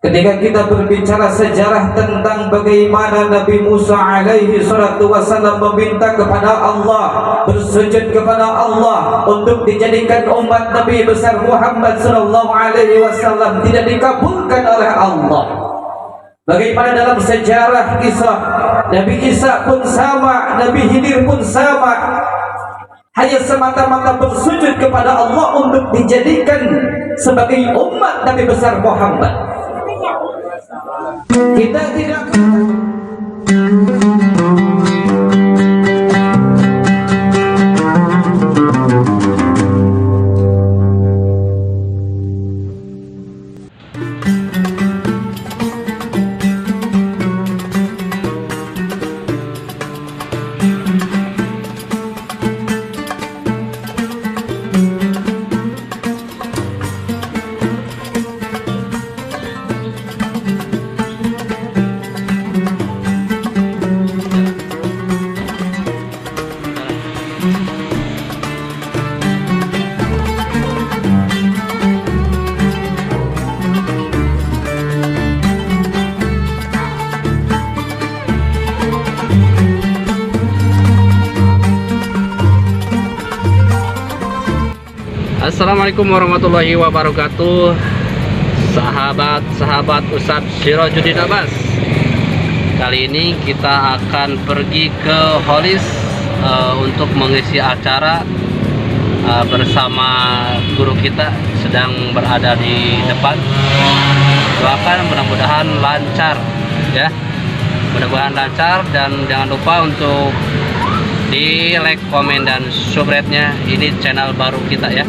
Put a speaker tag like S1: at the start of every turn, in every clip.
S1: Ketika kita berbicara sejarah tentang bagaimana Nabi Musa alaihi salatu wasallam meminta kepada Allah, bersujud kepada Allah untuk dijadikan umat Nabi besar Muhammad sallallahu alaihi wasallam, tidak dikabulkan oleh Allah. Bagaimana dalam sejarah kisah Nabi Isa pun sama, Nabi Khidir pun sama, hanya semata-mata bersujud kepada Allah untuk dijadikan sebagai umat Nabi besar Muhammad. Kita tidak
S2: Assalamualaikum warahmatullahi wabarakatuh. Sahabat-sahabat Ustadz Syirajuddin Abbas, kali ini kita akan pergi ke Holis untuk mengisi acara bersama guru kita sedang berada di depan. Doakan mudah-mudahan lancar ya, mudah-mudahan lancar, dan jangan lupa untuk di like, komen, dan subscribe-nya. Ini channel baru kita ya.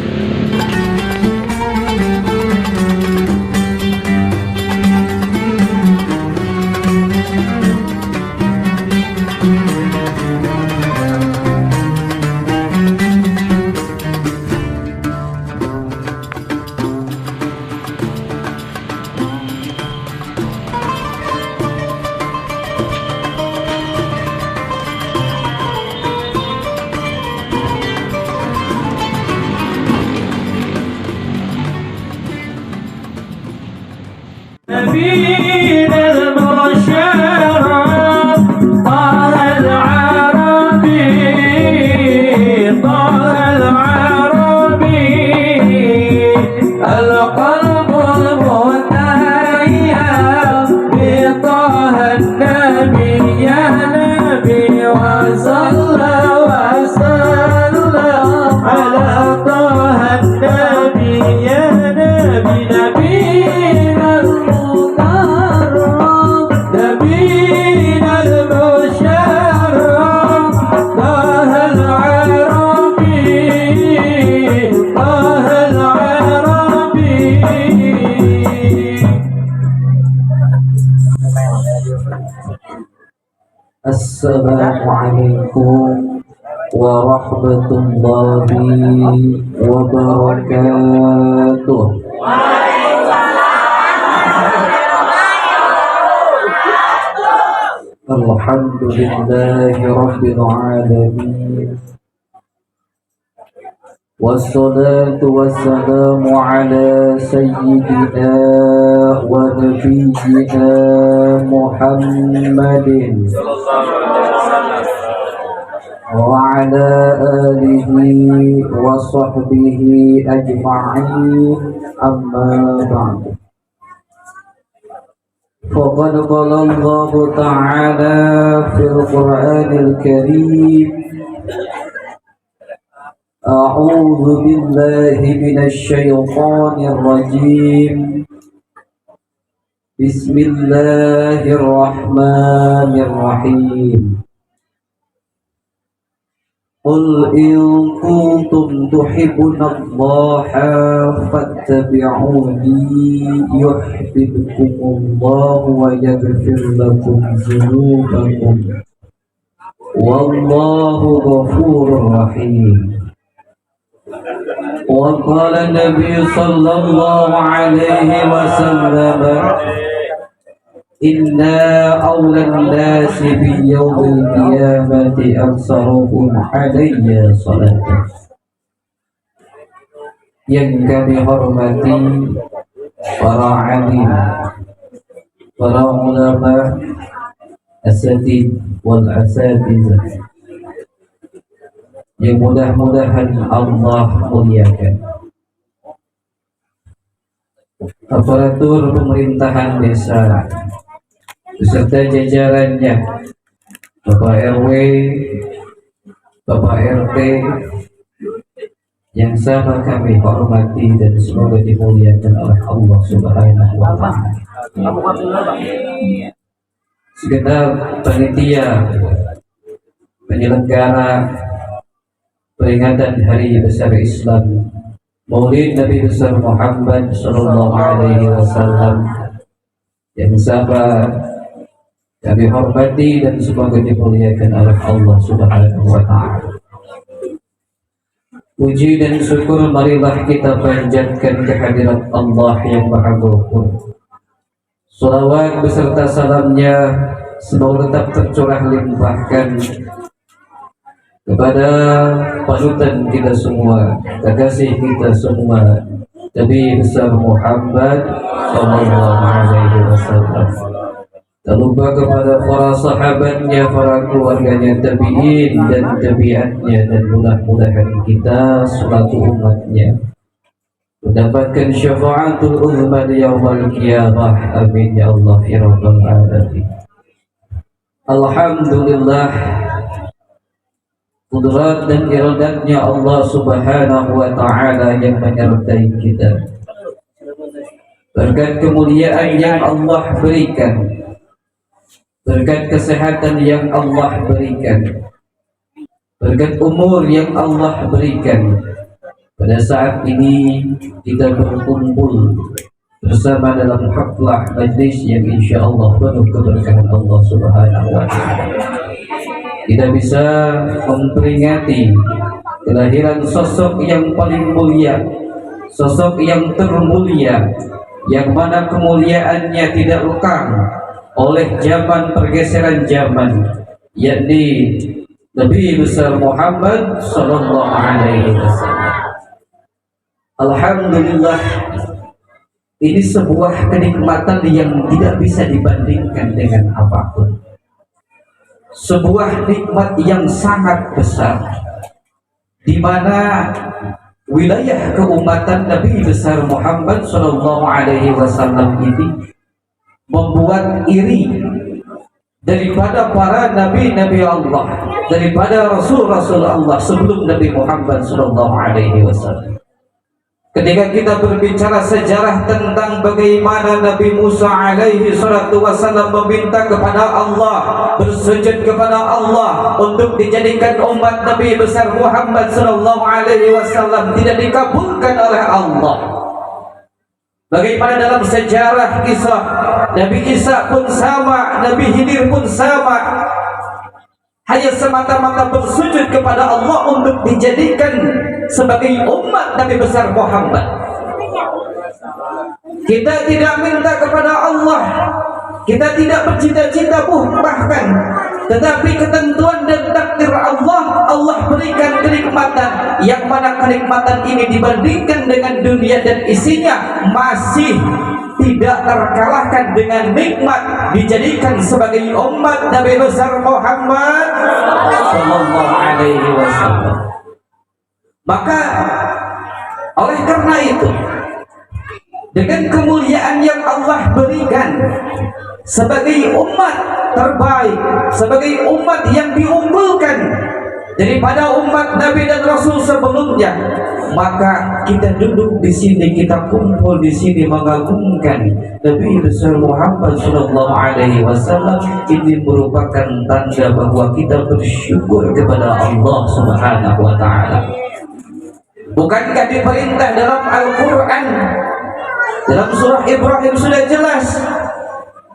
S3: نبينا المشرف طه العربي، طه العربي، القلب المتيم بطه النبي يا نبي، وصلى وسلم على طه النبي يا نبي. نبينا نبينا المشرف طه العربي، طه العربي.
S1: السلام عليكم ورحمة الله وبركاته. الحمد لله رب العالمين، والصلاة والسلام على سيدنا ونبينا محمد وعلى آله وصحبه أجمعين، أما بعد. فقد قال الله تعالى في القرآن الكريم: أعوذ بالله من الشيطان الرجيم، بسم الله الرحمن الرحيم. قل إن كنتم تحبون الله فاتبعوني يحببكم الله ويغفر لكم ذنوبكم والله غفور رحيم. وقال النبي صلى الله عليه وسلم: إنا أولى الناس بيوم القيامة أكثرهم علي صلاة. Yang kami hormati para alim, para ulama, asatid wal asatizah yang mudah-mudahan Allah muliakan, aparatur pemerintahan desa beserta jajarannya, Bapak RW, Bapak RT yang sama kami hormati dan semoga dimuliakan oleh Allah Subhanahu wa Ta'ala. Segenap panitia penyelenggara peringatan Hari Besar Islam Maulid Nabi besar Muhammad sallallahu alaihi wasallam yang sama kami hormati dan semoga dimuliakan oleh Allah Subhanahu wa Ta'ala. Puji dan syukur marilah kita panjatkan kehadirat Allah yang Maha Ghafur. Salawat beserta salamnya semoga tetap tercurah limpahkan kepada panutan kita semua, kekasih kita semua, Nabi besar Muhammad sallallahu alaihi wasallam. Tak lupa kepada para sahabatnya, para keluarganya, tabi'in dan tabi'atnya, dan mudah-mudahan kita selaku umatnya mendapatkan syafaatul uzma di yaumil qiyamah. Amin ya Allah ya rabbal alamin. Alhamdulillah, kudrat dan iradatnya Allah Subhanahu wa Ta'ala yang menyertai kita. Berkat kemuliaan yang Allah berikan, berkat kesehatan yang Allah berikan, berkat umur yang Allah berikan, pada saat ini kita berkumpul bersama dalam haflah majlis yang insya Allah penuh keberkahan Allah Subhanahu wa Ta'ala. Kita bisa memperingati kelahiran sosok yang paling mulia, sosok yang termulia, yang mana kemuliaannya tidak lekang oleh zaman pergeseran zaman, yakni Nabi besar Muhammad sallallahu alaihi wasallam. Alhamdulillah, ini sebuah kenikmatan yang tidak bisa dibandingkan dengan apapun. Sebuah nikmat yang sangat besar, di mana wilayah keumatan Nabi besar Muhammad sallallahu alaihi wasallam ini membuat iri daripada para nabi-nabi Allah, daripada rasul-rasul Allah sebelum Nabi Muhammad sallallahu alaihi wasallam. Ketika kita berbicara sejarah tentang bagaimana Nabi Musa alaihi salatu wasallam meminta kepada Allah, bersujud kepada Allah untuk dijadikan umat Nabi besar Muhammad sallallahu alaihi wasallam, tidak dikabulkan oleh Allah. Bagaimana dalam sejarah kisah Nabi Isa pun sama, Nabi Khidir pun sama, hanya semata-mata bersujud kepada Allah untuk dijadikan sebagai umat Nabi besar Muhammad. Kita tidak minta kepada Allah, kita tidak bercita-cita bahkan, tetapi ketentuan dan takdir Allah, Allah berikan kenikmatan yang mana kenikmatan ini dibandingkan dengan dunia dan isinya masih tidak terkalahkan dengan nikmat dijadikan sebagai umat Nabi besar Muhammad sallallahu alaihi wasallam. Maka oleh karena itu, dengan kemuliaan yang Allah berikan sebagai umat terbaik, sebagai umat yang diunggulkan daripada umat Nabi dan Rasul sebelumnya, maka kita duduk di sini, kita kumpul di sini mengagungkan Nabi besar Muhammad sallallahu alaihi wasallam. Ini merupakan tanda bahwa kita bersyukur kepada Allah Subhanahu wa Ta'ala. Bukankah diperintah dalam Al-Quran, dalam surah Ibrahim sudah jelas,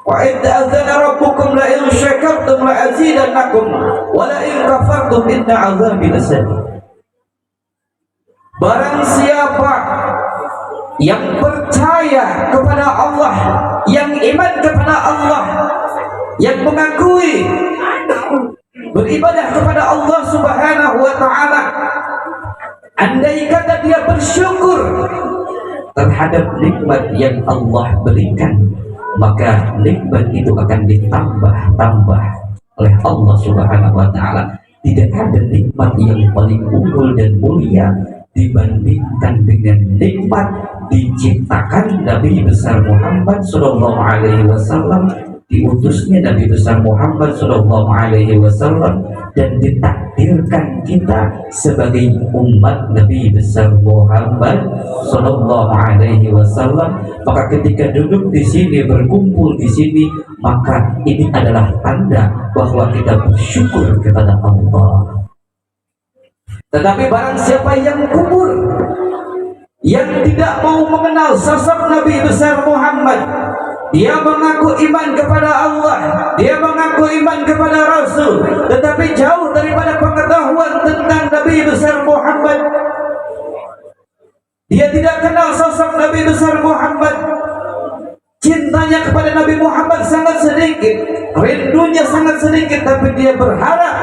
S1: wa idh adzana rabbukum la in syakartum la azidannakum wa la in kafartum inna azabi lasadid. Barang siapa yang percaya kepada Allah, yang iman kepada Allah, yang mengakui beribadah kepada Allah Subhanahu wa Ta'ala, andai kata dia bersyukur terhadap nikmat yang Allah berikan, maka nikmat itu akan ditambah-tambah oleh Allah Subhanahu wa taala. Tidak ada nikmat yang paling unggul dan mulia dibandingkan dengan nikmat diciptakan Nabi besar Muhammad sallallahu alaihi wasallam, diutusnya Nabi besar Muhammad sallallahu alaihi wasallam, dan ditakdirkan kita sebagai umat Nabi besar Muhammad sallallahu alaihi wasallam. Maka ketika duduk di sini, berkumpul di sini, maka ini adalah tanda bahwa kita bersyukur kepada Allah. Tetapi barang siapa yang kubur, yang tidak mau mengenal sosok Nabi besar Muhammad, dia mengaku iman kepada Allah, dia mengaku iman kepada Rasul, tetapi jauh daripada pengetahuan tentang Nabi besar Muhammad, dia tidak kenal sosok Nabi besar Muhammad, cintanya kepada Nabi Muhammad sangat sedikit, rindunya sangat sedikit, tapi dia berharap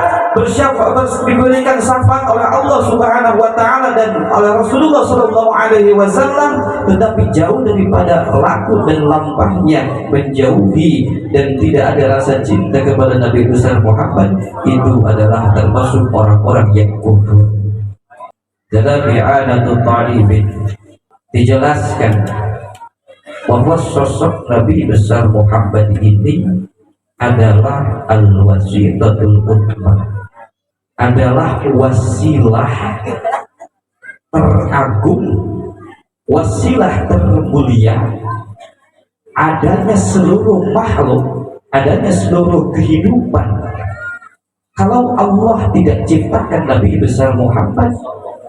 S1: diberikan syafaat oleh Allah Subhanahu wa taala dan oleh Rasulullah sallallahu alaihi wasallam, tetapi jauh daripada laku dan lampahnya menjauhi dan tidak ada rasa cinta kepada Nabi besar Muhammad, itu adalah termasuk orang-orang yang kufur. Dalam I'anatul Talibin dijelaskan bahwa sosok Nabi besar Muhammad ini adalah al-wasilatul utmah, adalah wasilah teragung, wasilah termulia, adanya seluruh makhluk, adanya seluruh kehidupan. Kalau Allah tidak ciptakan Nabi besar Muhammad,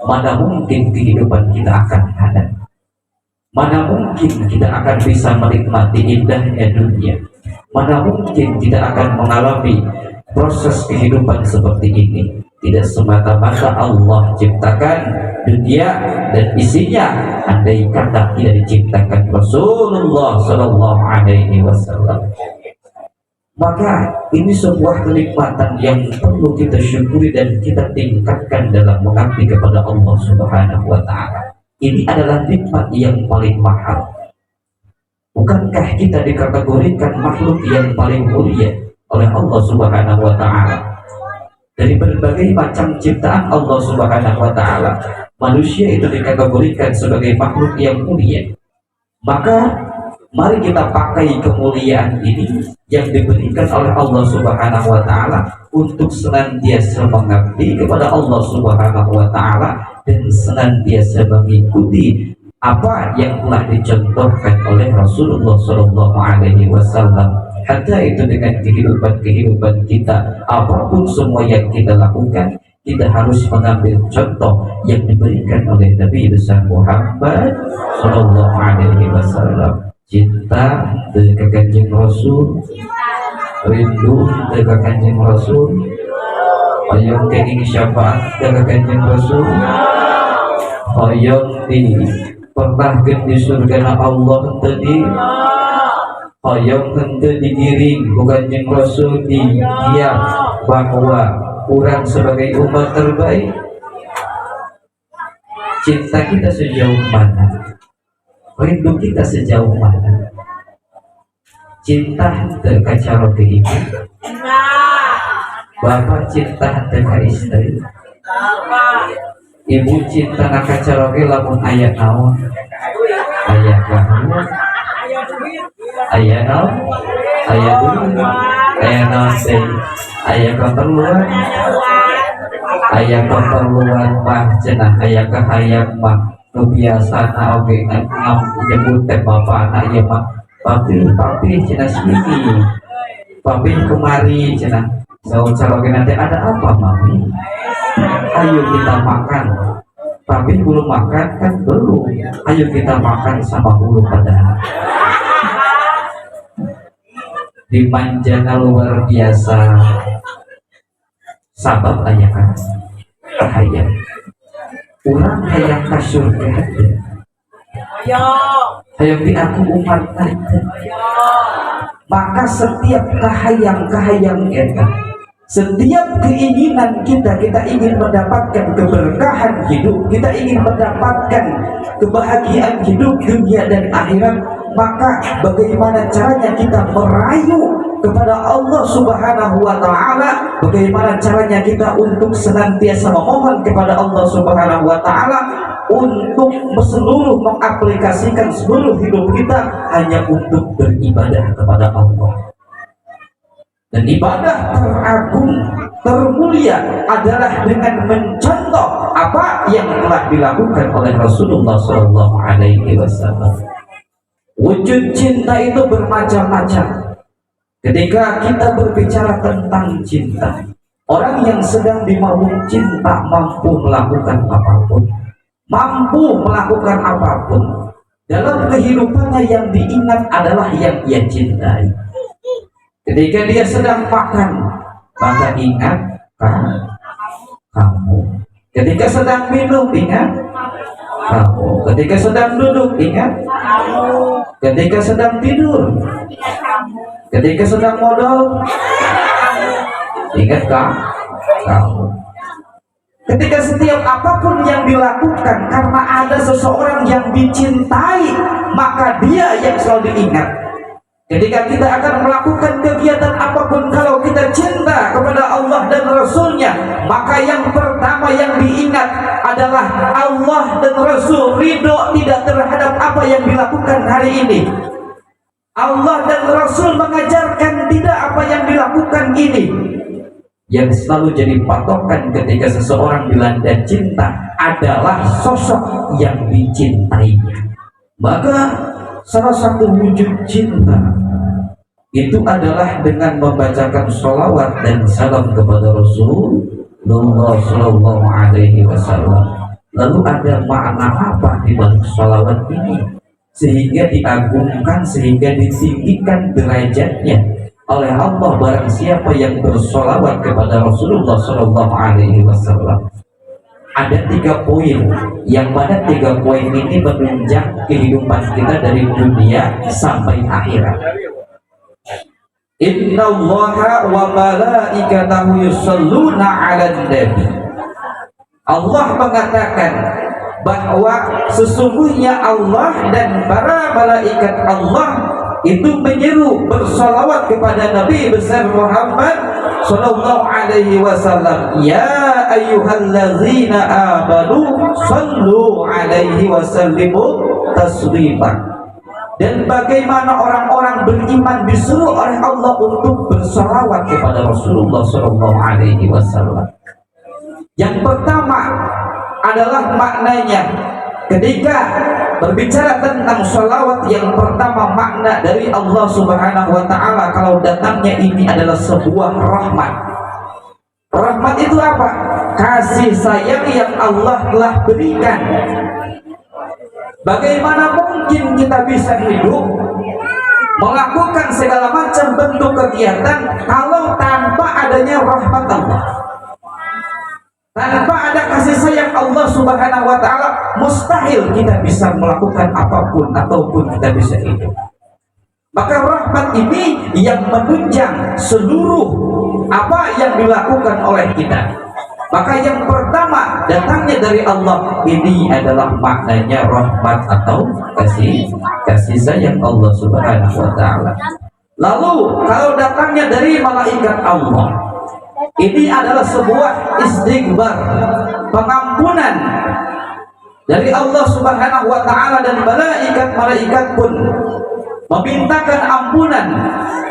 S1: mana mungkin kehidupan kita akan ada? Mana mungkin kita akan bisa menikmati indahnya dunia? Mana mungkin kita akan mengalami proses kehidupan seperti ini? Tidak semata-mata Allah ciptakan dunia dan isinya, andai kata tidak diciptakan Rasulullah sallallahu alaihi wasallam. Maka ini sebuah kenikmatan yang perlu kita syukuri dan kita tingkatkan dalam mengabdi kepada Allah Subhanahu wa taala. Ini adalah nikmat yang paling mahal. Bukankah kita dikategorikan makhluk yang paling mulia oleh Allah Subhanahu wa taala? Dari berbagai macam ciptaan Allah Subhanahu wa taala, manusia itu dikategorikan sebagai makhluk yang mulia. Maka mari kita pakai kemuliaan ini yang diberikan oleh Allah Subhanahu wa taala untuk senantiasa mengabdi kepada Allah Subhanahu wa taala dan senantiasa mengikuti apa yang telah dicontohkan oleh Rasulullah sallallahu alaihi wasallam. Hatta itu dengan kehidupan kita, apapun semua yang kita lakukan, kita harus mengambil contoh yang diberikan oleh Nabi besar Muhammad sallallahu alaihi wasallam. Cinta dengan Kanjeng Rasul, rindu dengan Kanjeng Rasul, hoyong kenging syafaat dengan Kanjeng Rasul, hoyong di pernah di surga Allah tadi, hoyong henteu digiring ku Kanjeng Rasul di dia bahwa kurang sebagai umat terbaik. Cinta kita sejauh mana? Rindu kita sejauh mana? Cinta terkacara ke ibu, bapak cinta dengan istri, ibu cinta nakacara ke lamun ayah naon, ayah kamu, ayah naon, ayah dulu, ayah naon teh, ayah keperluan, ayah keperluan mah cenah, ayah kahayang mah biasa na oke ngam nyebut teh bapak anak ya mah papi cenah sini, papi kemari cenah jauh caloke nanti ada apa mami, ayo kita makan, papi belum makan kan belum, ayo kita makan sama hulu padahal. Dimanjana luar biasa, sabab ayah kan hayang orang hayang ka surga, hayang di aku umat nanti. Maka setiap kahayang kita, setiap keinginan kita ingin mendapatkan keberkahan hidup, kita ingin mendapatkan kebahagiaan hidup dunia dan akhirat, maka bagaimana caranya kita merayu kepada Allah Subhanahu wa taala, bagaimana caranya kita untuk senantiasa memohon kepada Allah Subhanahu wa taala untuk seluruh mengaplikasikan seluruh hidup kita hanya untuk beribadah kepada Allah. Dan ibadah teragung, termulia adalah dengan mencontoh apa yang telah dilakukan oleh Rasulullah SAW. Wujud cinta itu bermacam-macam. Ketika kita berbicara tentang cinta, orang yang sedang dimabuk cinta mampu melakukan apapun, mampu melakukan apapun. Dalam kehidupannya yang diingat adalah yang ia cintai. Ketika dia sedang makan, maka ingat kamu. Ketika sedang minum, ingat kamu. Ketika sedang duduk, ingat kamu. Ketika sedang tidur, ketika sedang modal, ingat kamu. Ketika setiap apapun yang dilakukan karena ada seseorang yang dicintai, maka dia yang selalu diingat. Ketika kita akan melakukan kegiatan apapun, kalau kita cinta kepada Allah dan Rasulnya, maka yang pertama yang diingat adalah Allah dan Rasul ridho tidak terhadap apa yang dilakukan hari ini. Allah dan Rasul mengajarkan tidak apa yang dilakukan ini. Yang selalu jadi patokan ketika seseorang dilanda cinta adalah sosok yang dicintainya. Maka salah satu wujud cinta itu adalah dengan membacakan sholawat dan salam kepada Rasulullah Shallallahu Alaihi Wasallam. Lalu ada makna apa di balik sholawat ini sehingga diagungkan, sehingga ditinggikan derajatnya oleh Allah barang siapa yang bersolawat kepada Rasulullah Shallallahu Alaihi Wasallam? Ada 3 poin, yang mana 3 poin ini menunjang kehidupan kita dari dunia sampai akhirat. Innallaha wa malaikatahu yusholluna 'alan nabi. Allah mengatakan bahwa sesungguhnya Allah dan para malaikat Allah itu menyeru bersolawat kepada Nabi besar Muhammad sallallahu alaihi wasallam. Ya ayyuhallazina amanu sallu alaihi wasallimu taslima. Dan bagaimana orang-orang beriman disuruh oleh Allah untuk bersolawat kepada Rasulullah sallallahu alaihi wasallam. Yang pertama adalah maknanya. Ketika berbicara tentang sholawat, yang pertama makna dari Allah Subhanahu wa ta'ala kalau datangnya ini adalah sebuah rahmat. Rahmat itu apa? Kasih sayang yang Allah telah berikan. Bagaimana mungkin kita bisa hidup melakukan segala macam bentuk kegiatan kalau tanpa adanya rahmat Allah? Tanpa ada kasih sayang Allah Subhanahu wa ta'ala, mustahil kita bisa melakukan apapun ataupun kita bisa hidup. Maka rahmat ini yang menunjang seluruh apa yang dilakukan oleh kita. Maka yang pertama datangnya dari Allah, ini adalah maknanya rahmat atau kasih sayang Allah Subhanahu wa ta'ala. Lalu kalau datangnya dari malaikat Allah, ini adalah sebuah istighfar, pengampunan dari Allah Subhanahu wa ta'ala, dan malaikat pun memintakan ampunan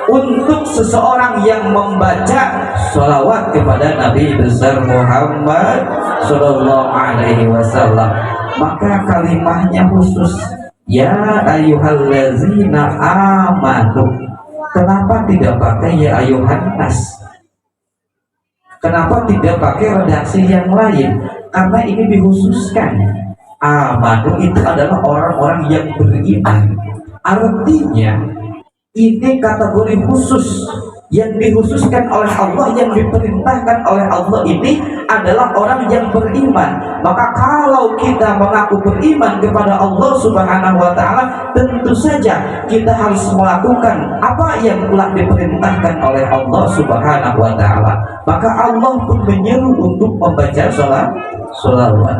S1: untuk seseorang yang membaca sholawat kepada Nabi besar Muhammad sallallahu alaihi wasallam. Maka kalimahnya khusus, ya ayyuhallazina amanu. Kenapa tidak pakai ya ayyuhan nas? Kenapa tidak pakai redaksi yang lain? Karena ini dikhususkan. Amanu itu adalah orang-orang yang beriman. Artinya ini kategori khusus yang dikhususkan oleh Allah, yang diperintahkan oleh Allah ini adalah orang yang beriman. Maka kalau kita mengaku beriman kepada Allah Subhanahu wa ta'ala, tentu saja kita harus melakukan apa yang telah diperintahkan oleh Allah Subhanahu wa ta'ala. Maka Allah pun menyeru untuk membaca sholawat.